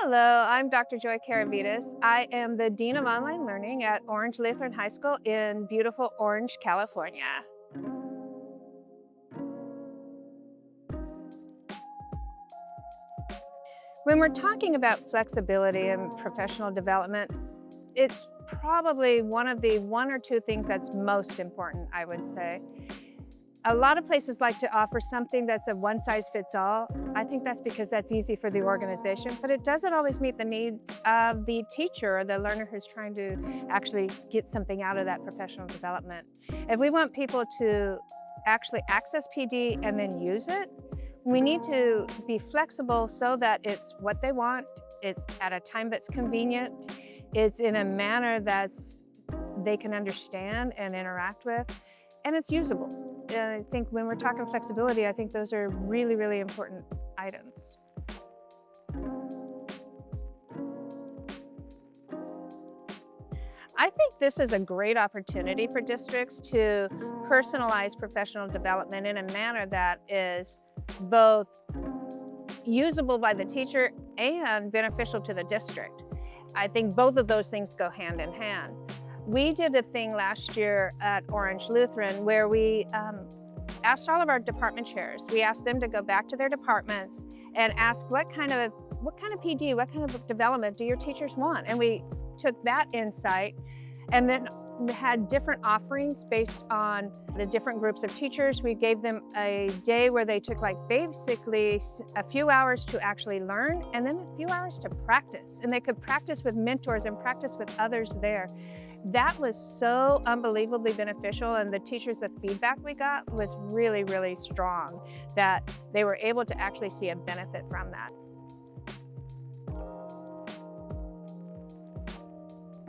Hello, I'm Dr. Joy Karavedas. I am the Dean of Online Learning at Orange Lutheran High School in beautiful Orange, California. When we're talking about flexibility and professional development, it's probably one or two things that's most important, I would say. A lot of places like to offer something that's a one-size-fits-all. I think that's because that's easy for the organization, but it doesn't always meet the needs of the teacher or the learner who's trying to actually get something out of that professional development. If we want people to actually access PD and then use it, we need to be flexible so that it's what they want, it's at a time that's convenient, it's in a manner that's they can understand and interact with, and it's usable. And I think when we're talking flexibility, I think those are really, really important items. I think this is a great opportunity for districts to personalize professional development in a manner that is both usable by the teacher and beneficial to the district. I think both of those things go hand in hand. We did a thing last year at Orange Lutheran where we asked all of our department chairs. We asked them to go back to their departments and ask what kind of PD, what kind of development do your teachers want? And we took that insight and then had different offerings based on the different groups of teachers. We gave them a day where they took basically a few hours to actually learn and then a few hours to practice. And they could practice with mentors and practice with others there. That was so unbelievably beneficial, and the teachers, the feedback we got was really, really strong, that they were able to actually see a benefit from that.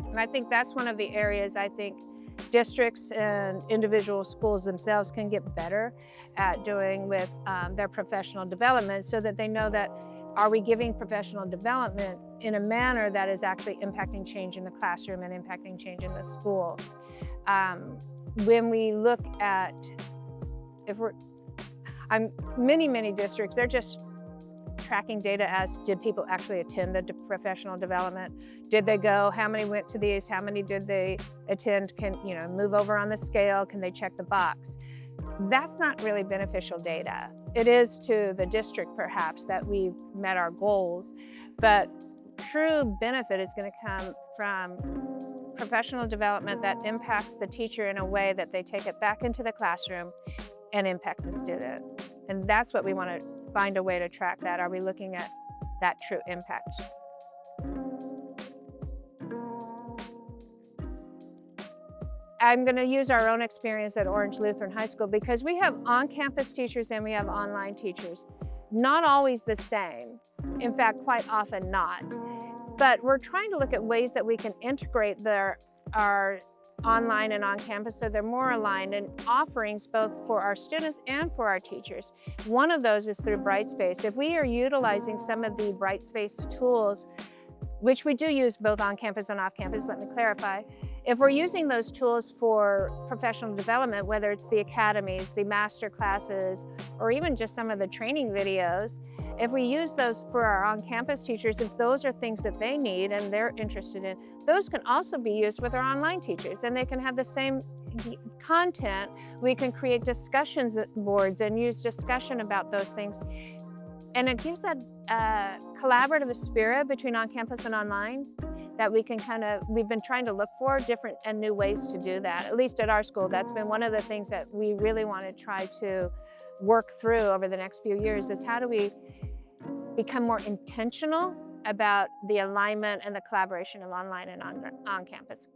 And I think that's one of the areas I think districts and individual schools themselves can get better at doing with their professional development, so that they know that are we giving professional development in a manner that is actually impacting change in the classroom and impacting change in the school. When we look at, many districts, they're just tracking data as did people actually attend the professional development? Did they go? How many went to these? How many did they attend? Can move over on the scale? Can they check the box? That's not really beneficial data. It is to the district perhaps that we've met our goals, but true benefit is going to come from professional development that impacts the teacher in a way that they take it back into the classroom and impacts the student. And that's what we want to find a way to track that. Are we looking at that true impact? I'm going to use our own experience at Orange Lutheran High School because we have on-campus teachers and we have online teachers. Not always the same. In fact, quite often not. But we're trying to look at ways that we can integrate our online and on-campus so they're more aligned, and offerings both for our students and for our teachers. One of those is through Brightspace. If we are utilizing some of the Brightspace tools, which we do use both on campus and off campus, let me clarify. If we're using those tools for professional development, whether it's the academies, the master classes, or even just some of the training videos, if we use those for our on-campus teachers, if those are things that they need and they're interested in, those can also be used with our online teachers, and they can have the same content. We can create discussions boards and use discussion about those things. And it gives that collaborative spirit between on-campus and online that we can we've been trying to look for different and new ways to do that. At least at our school, that's been one of the things that we really want to try to work through over the next few years, is how do we become more intentional about the alignment and the collaboration of online and on-campus